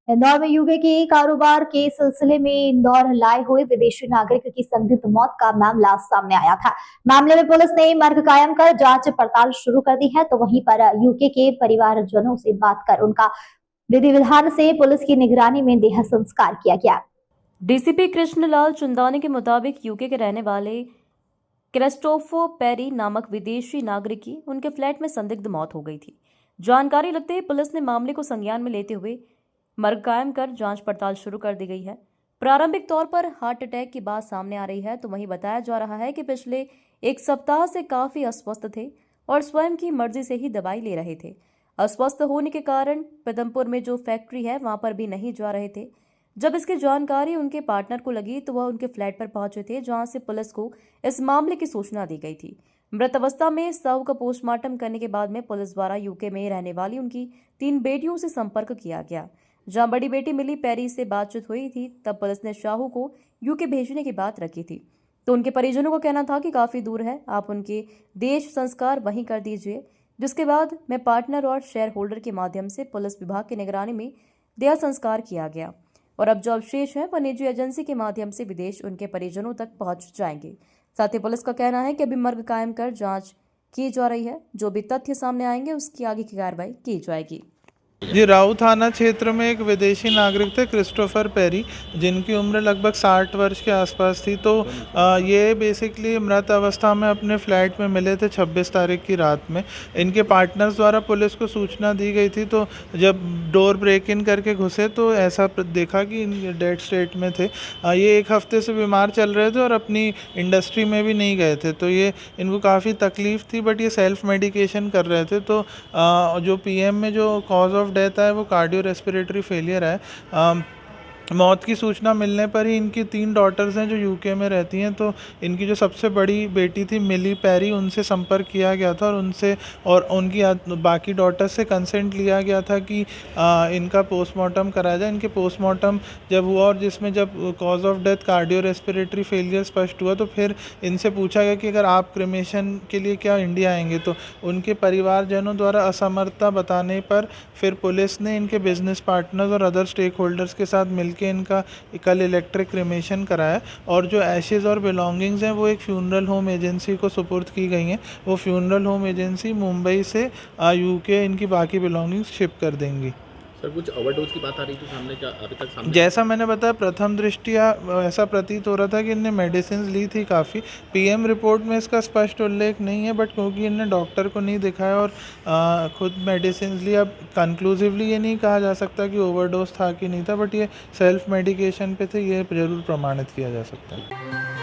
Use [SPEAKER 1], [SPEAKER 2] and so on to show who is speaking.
[SPEAKER 1] इंदौर में यूके के कारोबार के सिलसिले में इंदौर लाए हुए विदेशी नागरिक की संदिग्ध मौत का मामला सामने आया था। मामले में पुलिस ने मर्ग कायम कर जांच पड़ताल शुरू कर दी है, तो वहीं पर यूके के परिवारजनों से बात कर उनका विधि विधान से पुलिस की निगरानी में देह संस्कार किया गया।
[SPEAKER 2] डीसीपी कृष्णलाल चुंदानी के मुताबिक यूके के रहने वाले क्रिस्टोफर पेरी नामक विदेशी नागरिक की उनके फ्लैट में संदिग्ध मौत हो गई थी। जानकारी लगते ही पुलिस ने मामले को संज्ञान में लेते हुए मर्ग कायम कर जांच पड़ताल शुरू कर दी गई है। प्रारंभिक तौर पर हार्ट अटैक की बात सामने आ रही है, तो वहीं बताया जा रहा है कि पिछले एक सप्ताह से काफी अस्वस्थ थे और स्वयं की मर्जी से ही दवाई ले रहे थे। अस्वस्थ होने के कारण पदमपुर में जो फैक्ट्री है वहां पर भी नहीं जा रहे थे। जब इसकी जानकारी उनके पार्टनर को लगी तो वह उनके फ्लैट पर पहुंचे थे, जहां से पुलिस को इस मामले की सूचना दी गई थी। मृत अवस्था में शव का पोस्टमार्टम करने के बाद में पुलिस द्वारा यूके में रहने वाली उनकी 3 बेटियों से संपर्क किया गया। जहां बड़ी बेटी मिली पेरी से बातचीत हुई थी, तब पुलिस ने शाहू को यूके भेजने की बात रखी थी, तो उनके परिजनों का कहना था कि काफी दूर है, आप उनके देश संस्कार वहीं कर दीजिए। जिसके बाद में पार्टनर और शेयर होल्डर के माध्यम से पुलिस विभाग की निगरानी में देह संस्कार किया गया और अब जो अवशेष है वह निजी एजेंसी के माध्यम से विदेश उनके परिजनों तक पहुंच जाएंगे। साथ ही पुलिस का कहना है कि अभी मर्ग कायम कर जांच की जा रही है, जो भी तथ्य सामने आएंगे उसकी आगे की कार्रवाई की जाएगी।
[SPEAKER 3] जी, राऊ थाना क्षेत्र में एक विदेशी नागरिक थे क्रिस्टोफर पेरी, जिनकी उम्र लगभग 60 वर्ष के आसपास थी। तो ये बेसिकली मृत अवस्था में अपने फ्लैट में मिले थे 26 तारीख की रात में। इनके पार्टनर्स द्वारा पुलिस को सूचना दी गई थी, तो जब डोर ब्रेक इन करके घुसे तो ऐसा देखा कि डेड स्टेट में थे। ये एक हफ्ते से बीमार चल रहे थे और अपनी इंडस्ट्री में भी नहीं गए थे, तो ये इनको काफ़ी तकलीफ़ थी, बट ये सेल्फ मेडिकेशन कर रहे थे। तो जो पीएम में जो कॉज ऑफ डेथ है वो कार्डियो रेस्पिरेटरी फेलियर है। मौत की सूचना मिलने पर ही इनकी 3 डॉटर्स हैं जो यूके में रहती हैं, तो इनकी जो सबसे बड़ी बेटी थी मिली पेरी, उनसे संपर्क किया गया था और उनकी बाकी डॉटर्स से कंसेंट लिया गया था कि इनका पोस्टमार्टम कराया जाए। इनके पोस्टमार्टम जब हुआ और जिसमें जब cause of death cardio respiratory failure स्पष्ट हुआ, तो फिर इनसे पूछा गया कि अगर आप क्रिमेशन के लिए क्या इंडिया आएंगे, तो उनके परिवारजनों द्वारा असमर्थता बताने पर फिर पुलिस ने इनके बिजनेस पार्टनर्स और अदर स्टेक होल्डर्स के साथ मिलकर इनका कल इलेक्ट्रिक क्रिमेशन कराया और जो एशेज़ और बिलोंगिंग्स हैं वो एक फ्यूनरल होम एजेंसी को सुपुर्द की गई हैं। वो फ्यूनरल होम एजेंसी मुंबई से यूके इनकी बाकी बिलोंगिंग्स शिप कर देंगी।
[SPEAKER 4] सर, कुछ ओवरडोज की बात आ रही थी सामने, क्या अभी तक सामने?
[SPEAKER 3] जैसा मैंने बताया, प्रथम दृष्टिया ऐसा प्रतीत हो रहा था कि इनने मेडिसिन ली थी काफ़ी। पीएम रिपोर्ट में इसका स्पष्ट उल्लेख नहीं है, बट क्योंकि इनने डॉक्टर को नहीं दिखाया और खुद मेडिसिन ली, अब कंक्लूसिवली ये नहीं कहा जा सकता कि ओवरडोज था कि नहीं था, बट ये सेल्फ मेडिकेशन पे थे, ये ज़रूर प्रमाणित किया जा सकता है।